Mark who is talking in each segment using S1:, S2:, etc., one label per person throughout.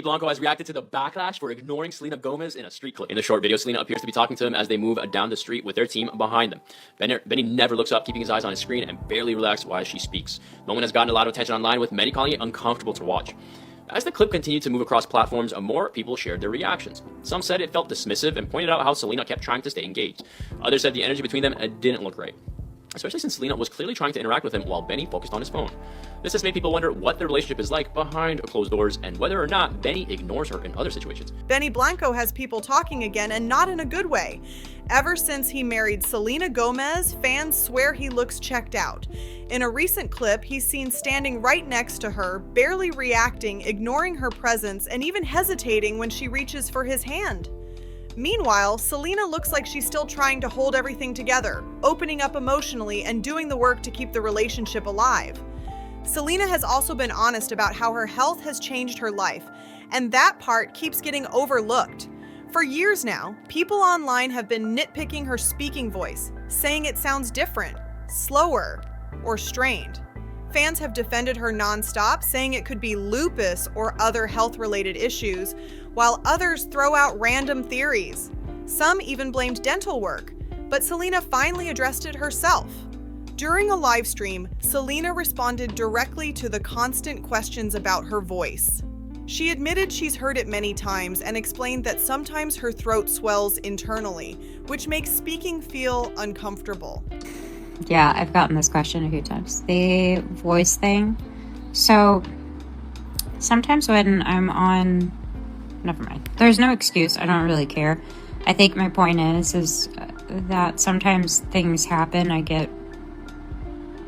S1: Benny Blanco has reacted to the backlash for ignoring Selena Gomez in a street clip. In the short video, Selena appears to be talking to him as they move down the street with their team behind them. Benny never looks up, keeping his eyes on his screen and barely relaxes while she speaks. The moment has gotten a lot of attention online, with many calling it uncomfortable to watch. As the clip continued to move across platforms, more people shared their reactions. Some said it felt dismissive and pointed out how Selena kept trying to stay engaged. Others said the energy between them didn't look right, especially since Selena was clearly trying to interact with him while Benny focused on his phone. This has made people wonder what their relationship is like behind closed doors and whether or not Benny ignores her in other situations.
S2: Benny Blanco has people talking again, and not in a good way. Ever since he married Selena Gomez, fans swear he looks checked out. In a recent clip, he's seen standing right next to her, barely reacting, ignoring her presence, and even hesitating when she reaches for his hand. Meanwhile, Selena looks like she's still trying to hold everything together, opening up emotionally and doing the work to keep the relationship alive. Selena has also been honest about how her health has changed her life, and that part keeps getting overlooked. For years now, people online have been nitpicking her speaking voice, saying it sounds different, slower, or strained. Fans have defended her nonstop, saying it could be lupus or other health-related issues, while others throw out random theories. Some even blamed dental work, but Selena finally addressed it herself. During a live stream, Selena responded directly to the constant questions about her voice. She admitted she's heard it many times and explained that sometimes her throat swells internally, which makes speaking feel uncomfortable.
S3: Yeah, I've gotten this question a few times. The voice thing. So sometimes when I'm on, never mind. There's no excuse. I don't really care. I think my point is that sometimes things happen. I get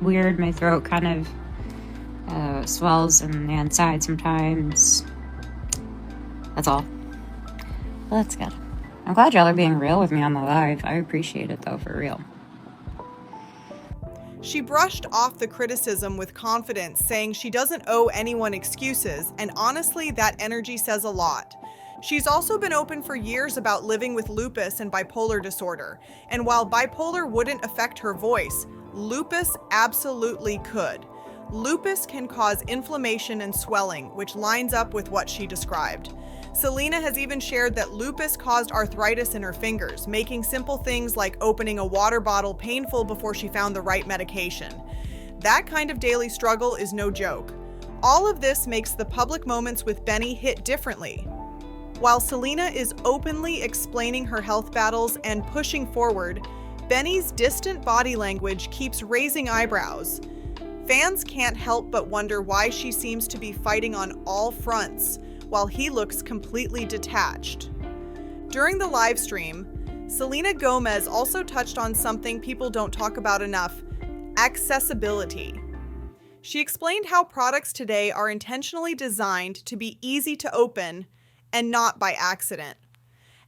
S3: weird. My throat kind of swells on the inside sometimes. That's all. Well, that's good. I'm glad y'all are being real with me on the live. I appreciate it though, for real.
S2: She brushed off the criticism with confidence, saying she doesn't owe anyone excuses, and honestly, that energy says a lot. She's also been open for years about living with lupus and bipolar disorder, and while bipolar wouldn't affect her voice, lupus absolutely could. Lupus can cause inflammation and swelling, which lines up with what she described. Selena has even shared that lupus caused arthritis in her fingers, making simple things like opening a water bottle painful before she found the right medication. That kind of daily struggle is no joke. All of this makes the public moments with Benny hit differently. While Selena is openly explaining her health battles and pushing forward, Benny's distant body language keeps raising eyebrows. Fans can't help but wonder why she seems to be fighting on all fronts, while he looks completely detached. During the live stream, Selena Gomez also touched on something people don't talk about enough: accessibility. She explained how products today are intentionally designed to be easy to open and not by accident.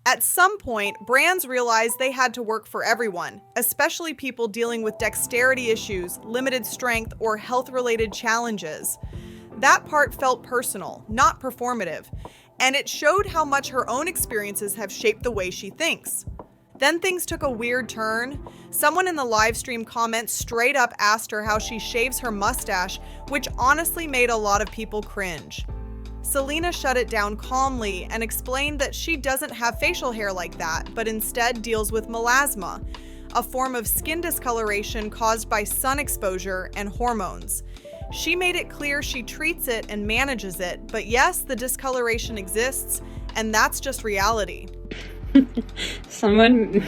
S2: At some point, brands realized they had to work for everyone, especially people dealing with dexterity issues, limited strength, or health-related challenges. That part felt personal, not performative, and it showed how much her own experiences have shaped the way she thinks. Then things took a weird turn. Someone in the live stream comments straight up asked her how she shaves her mustache, which honestly made a lot of people cringe. Selena shut it down calmly and explained that she doesn't have facial hair like that, but instead deals with melasma, a form of skin discoloration caused by sun exposure and hormones. She made it clear she treats it and manages it, but yes, the discoloration exists, and that's just reality.
S3: Someone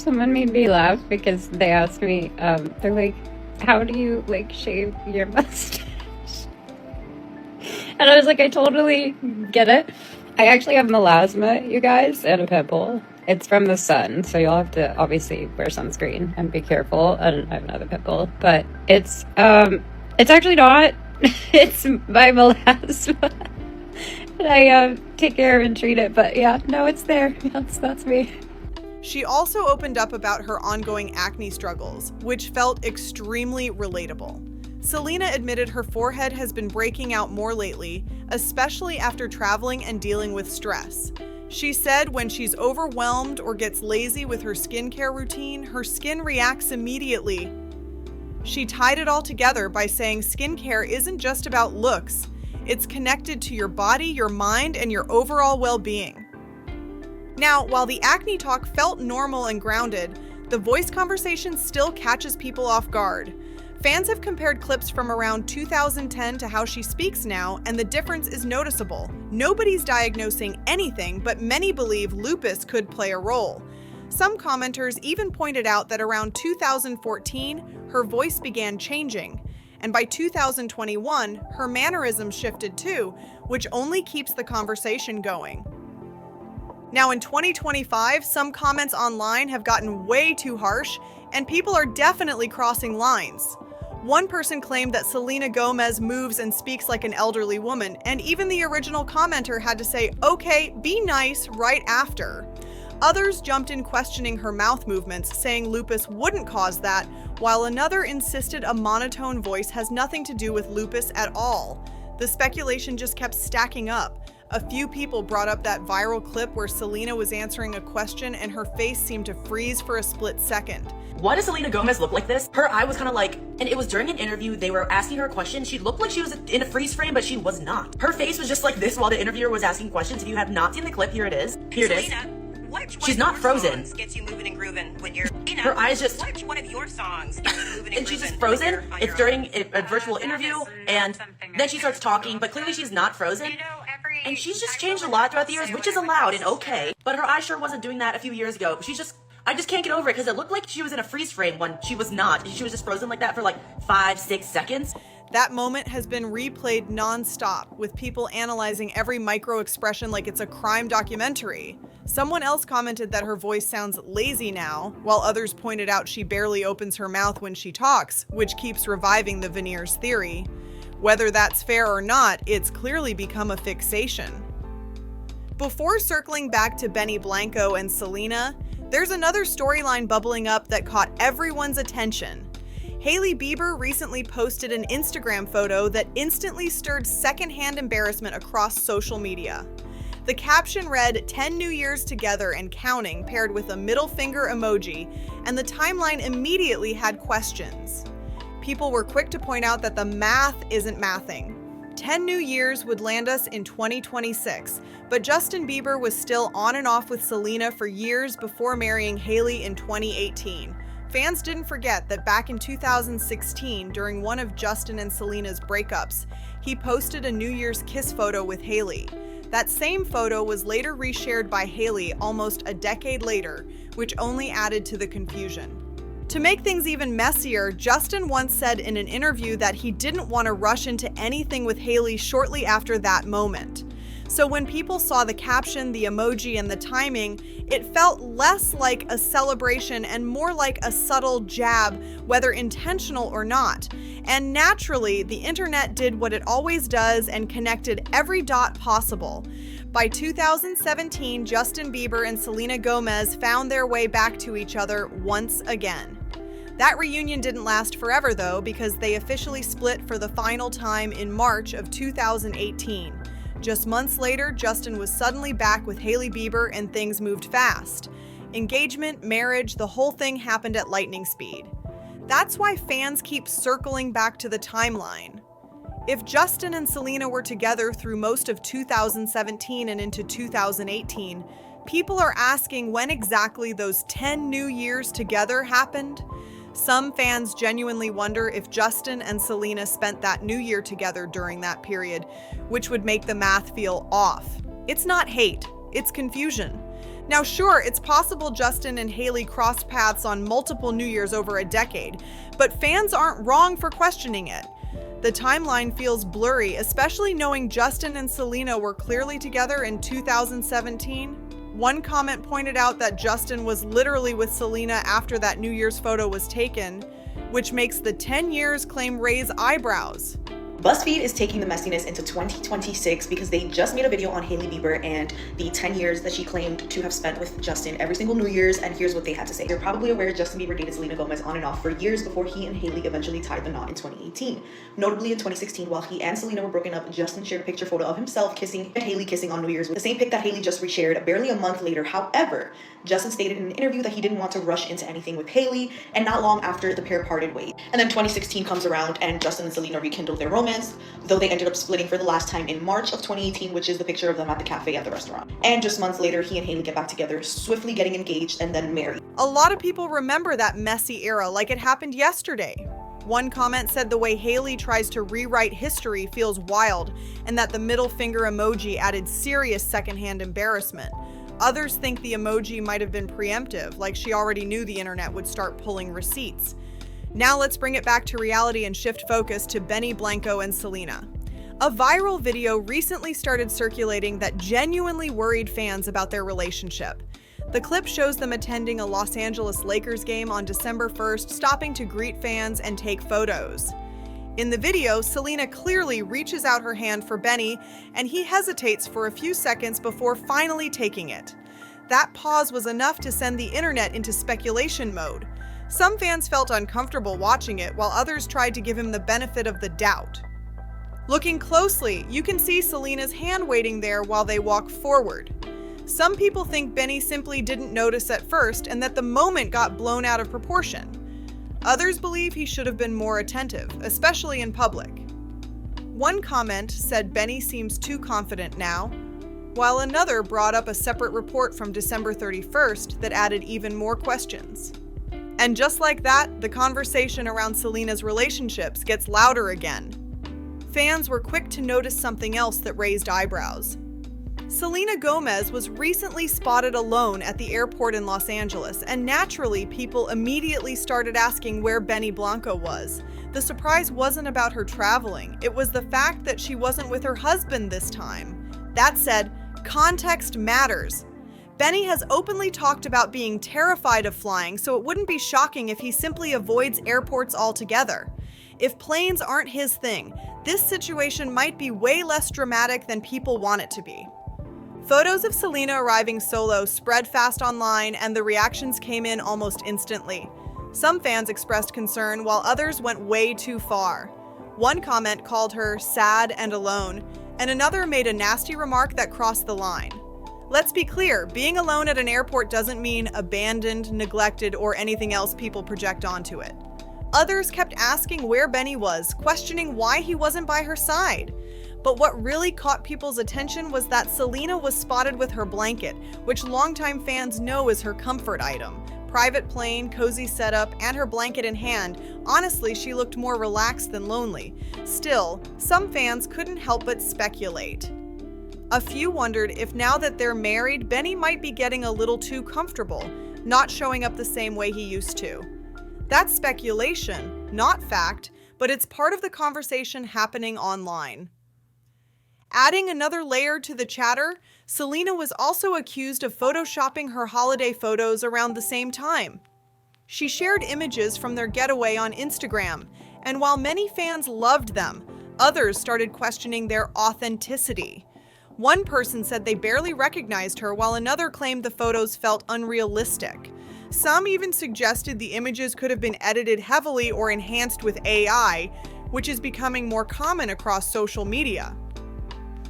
S3: made me laugh because they asked me, they're like, how do you shave your mustache? And I was like, I totally get it. I actually have melasma, you guys, and a pimple. It's from the sun, so you'll have to obviously wear sunscreen and be careful. And I have another pimple, but it's actually not. It's my melasma. And I take care of and treat it, but yeah, no, it's there. That's me.
S2: She also opened up about her ongoing acne struggles, which felt extremely relatable. Selena admitted her forehead has been breaking out more lately, especially after traveling and dealing with stress. She said when she's overwhelmed or gets lazy with her skincare routine, her skin reacts immediately. She tied it all together by saying skincare isn't just about looks, It's connected to your body, your mind, and your overall well-being. Now, while the acne talk felt normal and grounded, the voice conversation still catches people off guard. Fans have compared clips from around 2010 to how she speaks now, and the difference is noticeable. Nobody's diagnosing anything, but many believe lupus could play a role. Some commenters even pointed out that around 2014, her voice began changing, and by 2021, her mannerisms shifted too, which only keeps the conversation going. Now in 2025, some comments online have gotten way too harsh, and people are definitely crossing lines. One person claimed that Selena Gomez moves and speaks like an elderly woman, and even the original commenter had to say, "Okay, be nice," right after. Others jumped in questioning her mouth movements, saying lupus wouldn't cause that, while another insisted a monotone voice has nothing to do with lupus at all. The speculation just kept stacking up. A few people brought up that viral clip where Selena was answering a question and her face seemed to freeze for a split second.
S4: Why does Selena Gomez look like this? Her eye was kind of like, and it was during an interview, they were asking her a question. She looked like she was in a freeze frame, but she was not. Her face was just like this while the interviewer was asking questions. If you have not seen the clip, here it is. Here it is. She's not frozen.
S5: Gets you moving and grooving when you're,
S4: her eyes just,
S5: which one of your songs gets you moving
S4: and she's just frozen. It's during a virtual interview, and then she starts talking, but clearly she's not frozen. And she's just changed a lot throughout the years, which is allowed and okay. But her eye sure wasn't doing that a few years ago. I just can't get over it because it looked like she was in a freeze frame when she was not. She was just frozen like that for like 5-6 seconds.
S2: That moment has been replayed non-stop, with people analyzing every micro-expression like it's a crime documentary. Someone else commented that her voice sounds lazy now, while others pointed out she barely opens her mouth when she talks, which keeps reviving the veneers theory. Whether that's fair or not, it's clearly become a fixation. Before circling back to Blanco and Selena, there's another storyline bubbling up that caught everyone's attention. Haley Bieber recently posted an Instagram photo that instantly stirred secondhand embarrassment across social media. The caption read, "10 New Years together and counting," paired with a middle finger emoji, and the timeline immediately had questions. People were quick to point out that the math isn't mathing. 10 New Years would land us in 2026, but Justin Bieber was still on and off with Selena for years before marrying Haley in 2018. Fans didn't forget that back in 2016, during one of Justin and Selena's breakups, he posted a New Year's kiss photo with Haley. That same photo was later reshared by Haley almost a decade later, which only added to the confusion. To make things even messier, Justin once said in an interview that he didn't want to rush into anything with Haley shortly after that moment. So when people saw the caption, the emoji, and the timing, it felt less like a celebration and more like a subtle jab, whether intentional or not. And naturally, the internet did what it always does and connected every dot possible. By 2017, Justin Bieber and Selena Gomez found their way back to each other once again. That reunion didn't last forever though, because they officially split for the final time in March of 2018. Just months later, Justin was suddenly back with Haley Bieber and things moved fast. Engagement, marriage, the whole thing happened at lightning speed. That's why fans keep circling back to the timeline. If Justin and Selena were together through most of 2017 and into 2018, people are asking when exactly those 10 New Years together happened. Some fans genuinely wonder if Justin and Selena spent that New Year together during that period, which would make the math feel off. It's not hate, it's confusion. Now sure, it's possible Justin and Haley crossed paths on multiple New Years over a decade, but fans aren't wrong for questioning it. The timeline feels blurry, especially knowing Justin and Selena were clearly together in 2017. One comment pointed out that Justin was literally with Selena after that New Year's photo was taken, which makes the 10 years claim raise eyebrows.
S6: BuzzFeed is taking the messiness into 2026 because they just made a video on Haley Bieber and the 10 years that she claimed to have spent with Justin every single New Year's, and here's what they had to say. You're probably aware Justin Bieber dated Selena Gomez on and off for years before he and Haley eventually tied the knot in 2018. Notably in 2016, while he and Selena were broken up, Justin shared a picture photo of himself kissing and Haley kissing on New Year's, with the same pic that Haley just reshared barely a month later. However, Justin stated in an interview that he didn't want to rush into anything with Haley, and not long after the pair parted ways. And then 2016 comes around and Justin and Selena rekindled their romance. Gomez, though they ended up splitting for the last time in March of 2018, which is the picture of them at the cafe at the restaurant. And just months later, he and Haley get back together, swiftly getting engaged and then married.
S2: A lot of people remember that messy era like it happened yesterday. One comment said the way Haley tries to rewrite history feels wild, and that the middle finger emoji added serious secondhand embarrassment. Others think the emoji might have been preemptive, like she already knew the internet would start pulling receipts. Now let's bring it back to reality and shift focus to Benny, Blanco, and Selena. A viral video recently started circulating that genuinely worried fans about their relationship. The clip shows them attending a Los Angeles Lakers game on December 1st, stopping to greet fans and take photos. In the video, Selena clearly reaches out her hand for Benny, and he hesitates for a few seconds before finally taking it. That pause was enough to send the internet into speculation mode. Some fans felt uncomfortable watching it, while others tried to give him the benefit of the doubt. Looking closely, you can see Selena's hand waiting there while they walk forward. Some people think Benny simply didn't notice at first and that the moment got blown out of proportion. Others believe he should have been more attentive, especially in public. One comment said Benny seems too confident now, while another brought up a separate report from December 31st that added even more questions. And just like that, the conversation around Selena's relationships gets louder again. Fans were quick to notice something else that raised eyebrows. Selena Gomez was recently spotted alone at the airport in Los Angeles, and naturally, people immediately started asking where Benny Blanco was. The surprise wasn't about her traveling, it was the fact that she wasn't with her husband this time. That said, context matters. Benny has openly talked about being terrified of flying, so it wouldn't be shocking if he simply avoids airports altogether. If planes aren't his thing, this situation might be way less dramatic than people want it to be. Photos of Selena arriving solo spread fast online, and the reactions came in almost instantly. Some fans expressed concern, while others went way too far. One comment called her sad and alone, and another made a nasty remark that crossed the line. Let's be clear, being alone at an airport doesn't mean abandoned, neglected, or anything else people project onto it. Others kept asking where Benny was, questioning why he wasn't by her side. But what really caught people's attention was that Selena was spotted with her blanket, which longtime fans know is her comfort item. Private plane, cozy setup, and her blanket in hand, honestly, she looked more relaxed than lonely. Still, some fans couldn't help but speculate. A few wondered if now that they're married, Benny might be getting a little too comfortable, not showing up the same way he used to. That's speculation, not fact, but it's part of the conversation happening online. Adding another layer to the chatter, Selena was also accused of photoshopping her holiday photos around the same time. She shared images from their getaway on Instagram, and while many fans loved them, others started questioning their authenticity. One person said they barely recognized her, while another claimed the photos felt unrealistic. Some even suggested the images could have been edited heavily or enhanced with AI, which is becoming more common across social media.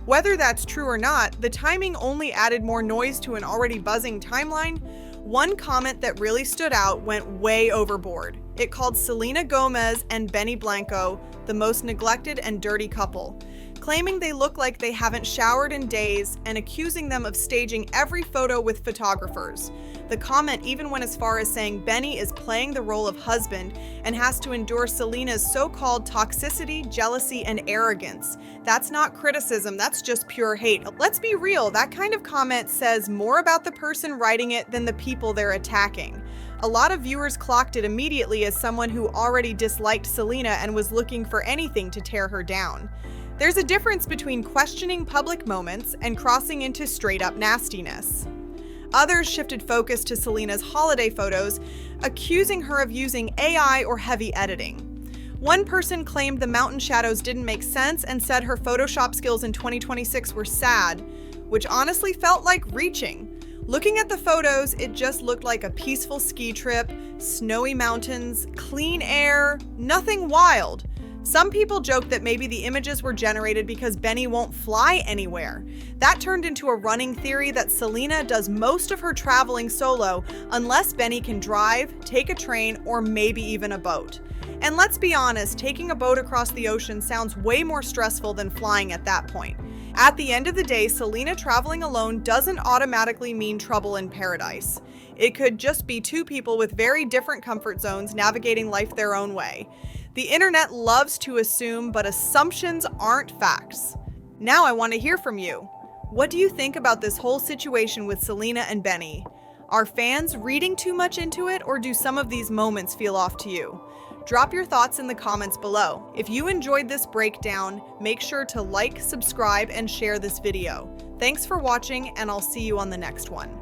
S2: Whether that's true or not, the timing only added more noise to an already buzzing timeline. One comment that really stood out went way overboard. It called Selena Gomez and Benny Blanco the most neglected and dirty couple, claiming they look like they haven't showered in days and accusing them of staging every photo with photographers. The comment even went as far as saying Benny is playing the role of husband and has to endure Selena's so-called toxicity, jealousy, and arrogance. That's not criticism, that's just pure hate. Let's be real, that kind of comment says more about the person writing it than the people they're attacking. A lot of viewers clocked it immediately as someone who already disliked Selena and was looking for anything to tear her down. There's a difference between questioning public moments and crossing into straight-up nastiness. Others shifted focus to Selena's holiday photos, accusing her of using AI or heavy editing. One person claimed the mountain shadows didn't make sense and said her Photoshop skills in 2026 were sad, which honestly felt like reaching. Looking at the photos, it just looked like a peaceful ski trip, snowy mountains, clean air, nothing wild. Some people joked that maybe the images were generated because Benny won't fly anywhere. That turned into a running theory that Selena does most of her traveling solo unless Benny can drive, take a train, or maybe even a boat. And let's be honest, taking a boat across the ocean sounds way more stressful than flying at that point. At the end of the day, Selena traveling alone doesn't automatically mean trouble in paradise. It could just be two people with very different comfort zones navigating life their own way. The internet loves to assume, but assumptions aren't facts. Now I want to hear from you. What do you think about this whole situation with Selena and Benny? Are fans reading too much into it, or do some of these moments feel off to you? Drop your thoughts in the comments below. If you enjoyed this breakdown, make sure to like, subscribe, and share this video. Thanks for watching, and I'll see you on the next one.